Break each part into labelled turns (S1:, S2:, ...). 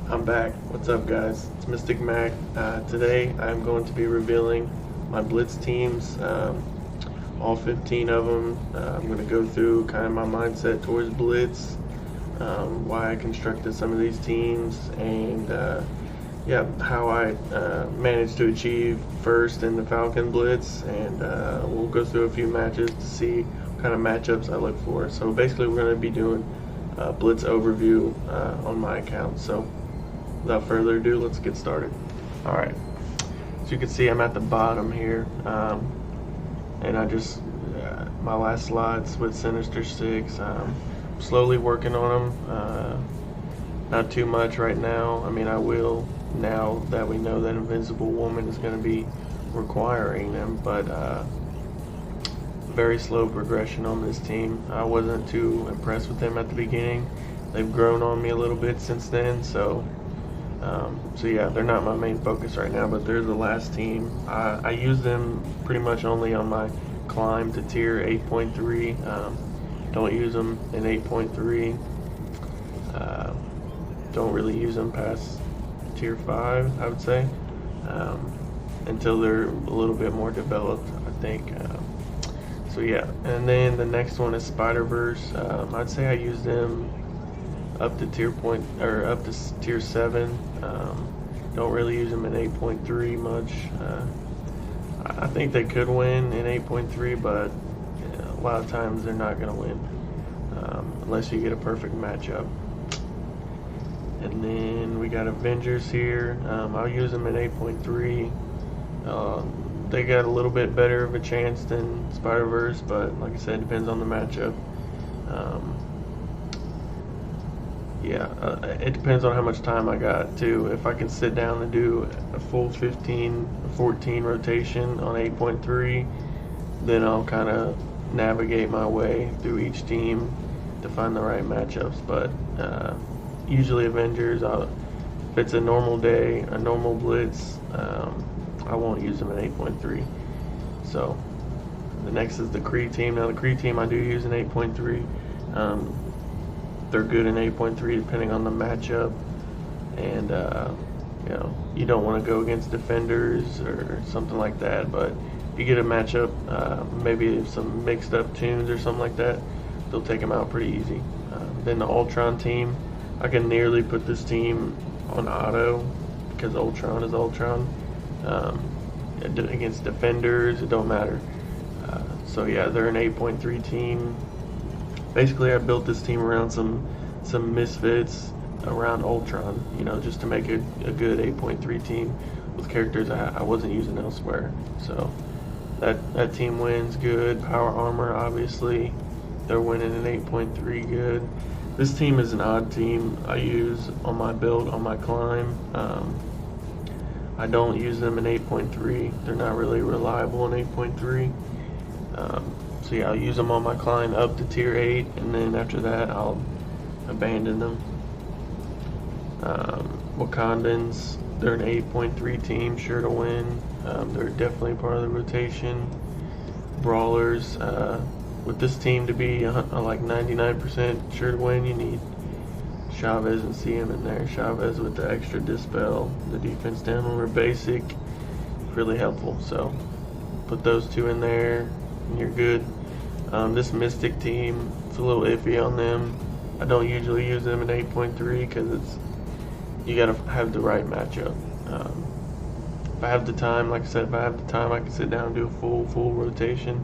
S1: I'm back. What's up, guys? It's Mystic Mac. Today I'm going to be revealing my Blitz teams, all 15 of them. I'm going to go through kind of my mindset towards Blitz, why I constructed some of these teams, and yeah, how I managed to achieve first in the Falcon Blitz, and we'll go through a few matches to see what kind of matchups I look for. So basically, we're going to be doing Blitz overview on my account. So without further ado, let's get started. All right, so you can see I'm at the bottom here, and I just my last slots with Sinister 6. Slowly working on them. Not too much right now. I mean, I will now that we know that Invincible Woman is going to be requiring them, but very slow progression on this team. I wasn't too impressed with them at the beginning. They've grown on me a little bit since then, so yeah, they're not my main focus right now, but they're the last team. I use them pretty much only on my climb to tier 8.3. Don't use them in 8.3. Don't really use them past tier 5, I would say, until they're a little bit more developed, I think. So yeah, and then the next one is Spider-Verse. I'd say I use them up to tier 7. Don't really use them in 8.3 much. I think they could win in 8.3, but a lot of times they're not going to win unless you get a perfect matchup. And then we got Avengers here. I'll use them in 8.3. They got a little bit better of a chance than Spider-Verse, but like I said, it depends on the matchup. It depends on how much time I got too. If I can sit down and do a full 15, 14 rotation on 8.3, then I'll kind of navigate my way through each team to find the right matchups. But usually Avengers, if it's a normal day, a normal Blitz, I won't use them in 8.3. So the next is the Kree team. Now the Kree team I do use in 8.3. They're good in 8.3 depending on the matchup, and you don't want to go against defenders or something like that, but if you get a matchup, maybe some mixed up tunes or something like that, they'll take them out pretty easy. Then the Ultron team, I can nearly put this team on auto because Ultron is Ultron. Against defenders, it don't matter. So yeah, they're an 8.3 team. Basically, I built this team around some misfits around Ultron, just to make a good 8.3 team with characters I wasn't using elsewhere. So that team wins good. Power Armor, obviously, they're winning an 8.3 good. This team is an odd team I use on my build, on my climb. I don't use them in 8.3. They're not really reliable in 8.3. So yeah, I'll use them on my climb up to tier 8, and then after that I'll abandon them. Wakandans, they're an 8.3 team, sure to win. They're definitely part of the rotation. Brawlers, with this team to be like 99% sure to win, you need Chavez and CM in there. Chavez with the extra dispel, the defense down over basic, really helpful. So put those two in there and you're good. This Mystic team, it's a little iffy on them. I don't usually use them in 8.3 because you gotta have the right matchup. If I have the time, like I said, I can sit down and do a full rotation,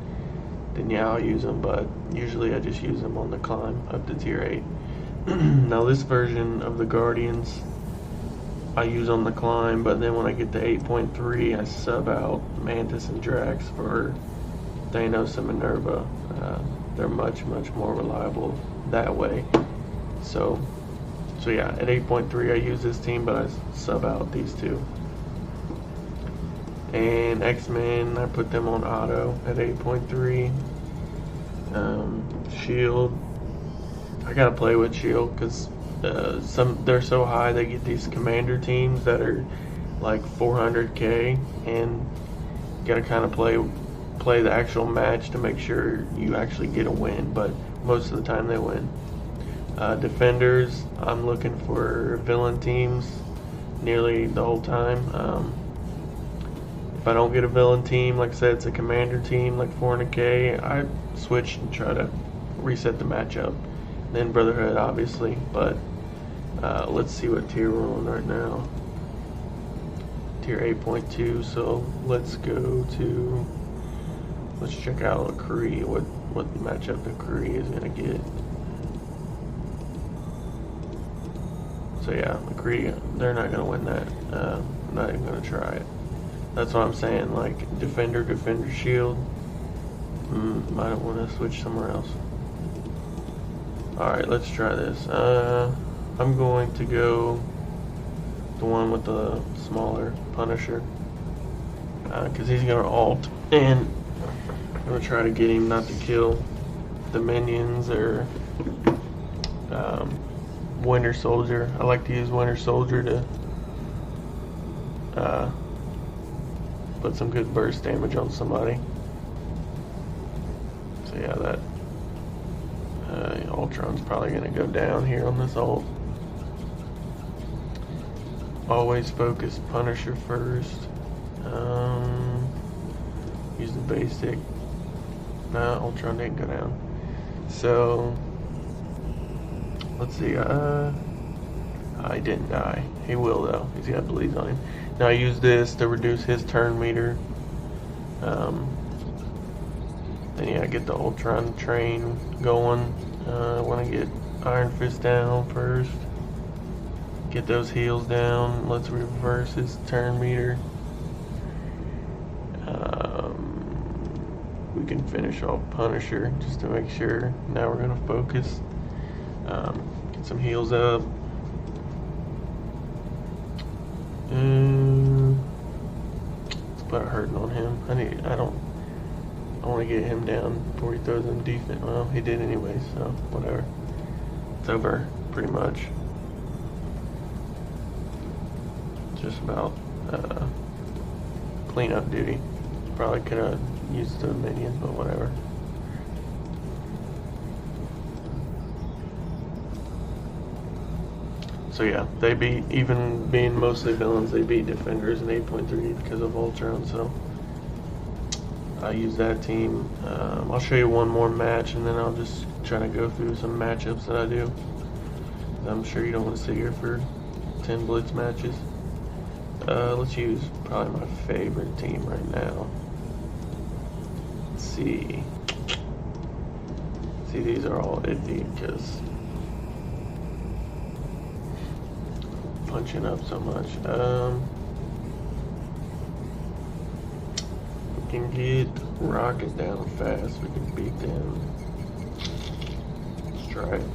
S1: then yeah, I'll use them, but usually I just use them on the climb up to tier 8. Now this version of the Guardians I use on the climb, but then when I get to 8.3 I sub out Mantis and Drax for Thanos and Minerva. They're much more reliable that way. So yeah, at 8.3 I use this team, but I sub out these two. And X-Men, I put them on auto at 8.3. Shield, I gotta play with Shield because they're so high. They get these commander teams that are like 400k, and you gotta kind of play the actual match to make sure you actually get a win. But most of the time they win. Defenders, I'm looking for villain teams nearly the whole time. If I don't get a villain team, like I said, it's a commander team like 400k, I switch and try to reset the matchup. Then Brotherhood, obviously, but let's see what tier we're on right now. Tier 8.2, so let's go to, let's check out McCree, what matchup McCree is going to get. So yeah, McCree, they're not going to win that. I'm not even going to try it. That's what I'm saying, like defender, shield. Might want to switch somewhere else. Alright, let's try this. I'm going to go the one with the smaller Punisher. Because he's going to ult. And I'm going to try to get him not to kill the minions or Winter Soldier. I like to use Winter Soldier to put some good burst damage on somebody. So yeah, that Ultron's probably going to go down here on this ult. Always focus Punisher first. Use the basic. Nah, Ultron didn't go down. So let's see. He didn't die. He will though. He's got Blitz on him. Now I use this to reduce his turn meter. Then yeah, get the Ultron train going. I want to get Iron Fist down first. Get those heals down. Let's reverse his turn meter. We can finish off Punisher just to make sure. Now we're going to focus. Get some heals up. Let's put a hurting on him. I want to get him down before he throws in defense. Well, he did anyway, so whatever. It's over, pretty much. Just about cleanup duty. Probably could have used the minions, but whatever. So yeah, they beat, even being mostly villains, they beat defenders in 8.3 because of Ultron, so I use that team. I'll show you one more match and then I'll just try to go through some matchups that I do. I'm sure you don't want to sit here for 10 Blitz matches. Let's use probably my favorite team right now. Let's see. See, these are all iffy because punching up so much. We can get Rocket down fast. We can beat them. Let's try it.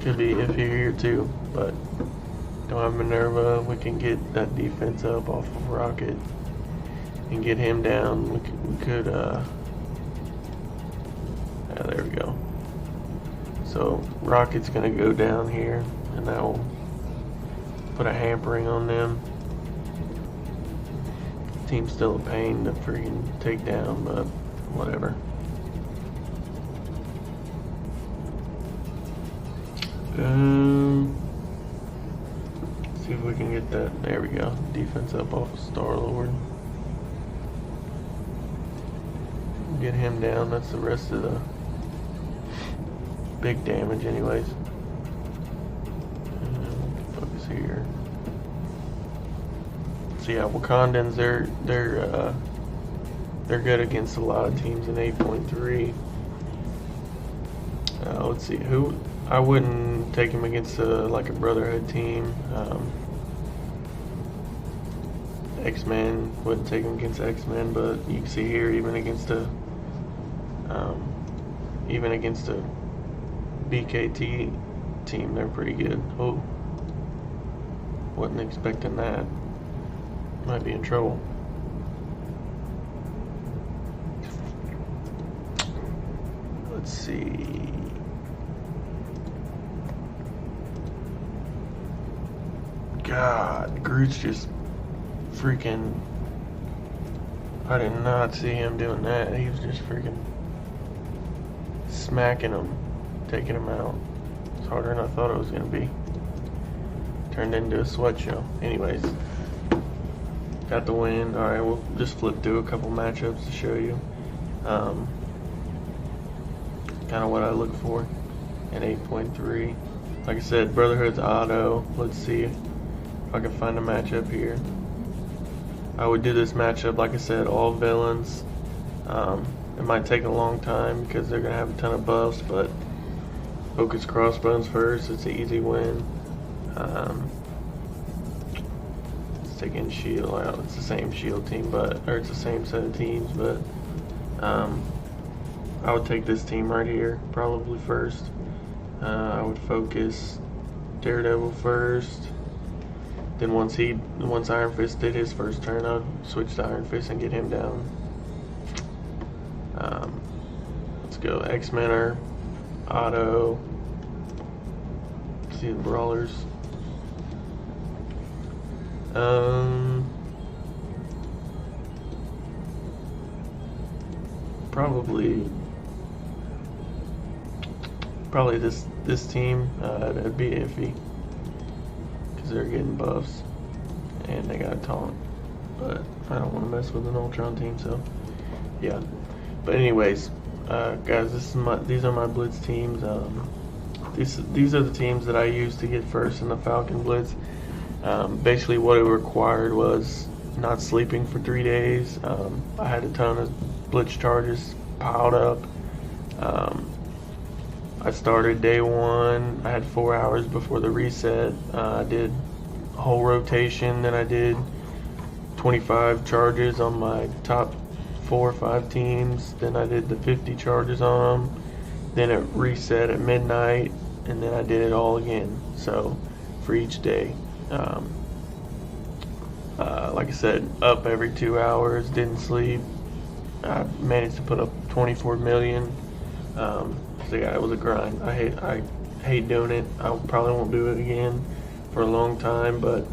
S1: Could be iffy here too, but don't have Minerva. We can get that defense up off of Rocket and get him down. We could yeah, there we go. So Rocket's gonna go down here, and that will put a hampering on them. Team's still a pain to freaking take down, but whatever. See if we can get that. There we go. Defense up off of Star-Lord. Get him down. That's the rest of the big damage anyways. Focus here. So yeah, Wakandans, they're good against a lot of teams in 8.3. Let's see who. I wouldn't take him against like a Brotherhood team. X-Men, wouldn't take him against X-Men, but you can see here even against a BKT team, they're pretty good. Oh, wasn't expecting that. Might be in trouble. Let's see. God, Groot's just freaking. I did not see him doing that. He was just freaking smacking him, taking him out. harder than I thought it was going to be. Turned into a sweat show. Anyways, got the win. Alright, we'll just flip through a couple matchups to show you kind of what I look for in 8.3. Like I said, Brotherhood's auto. Let's see if I can find a matchup here. I would do this matchup, like I said, all villains. It might take a long time because they're going to have a ton of buffs, but focus crossbones first. It's an easy win. Let's take in shield. Well, it's the same shield team, or it's the same set of teams, but I would take this team right here probably first. I would focus Daredevil first. Then once Iron Fist did his first turn, I'd switch to Iron Fist and get him down. Let's go X-Men are auto. Let's see the brawlers. Probably this team. That'd be iffy because they're getting buffs and they got a taunt, but I don't want to mess with an Ultron team, so yeah. But anyways, guys, these are my Blitz teams. These are the teams that I used to get first in the Falcon Blitz. Basically, what it required was not sleeping for 3 days. I had a ton of Blitz charges piled up. I started day one. I had 4 hours before the reset. I did a whole rotation. Then I did 25 charges on my top 4 or 5 teams. Then I did the 50 charges on them. Then it reset at midnight, and then I did it all again. So for each day, like I said, up every 2 hours. Didn't sleep. I managed to put up 24 million. So yeah, it was a grind. I hate doing it. I probably won't do it again for a long time, but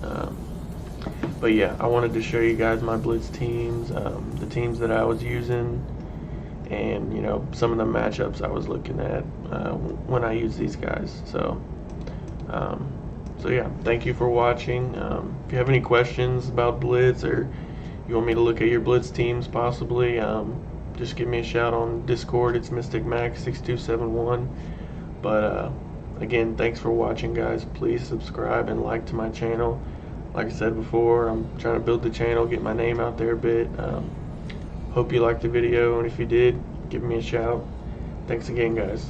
S1: yeah, I wanted to show you guys my Blitz teams, the teams that I was using, and you know, some of the matchups I was looking at when I use these guys. So yeah, thank you for watching. If you have any questions about Blitz, or you want me to look at your Blitz teams possibly, just give me a shout on Discord. It's MysticMax6271. But again, thanks for watching, guys. Please subscribe and like to my channel. Like I said before, I'm trying to build the channel, get my name out there a bit. Hope you liked the video, and if you did, give me a shout. Thanks again, guys.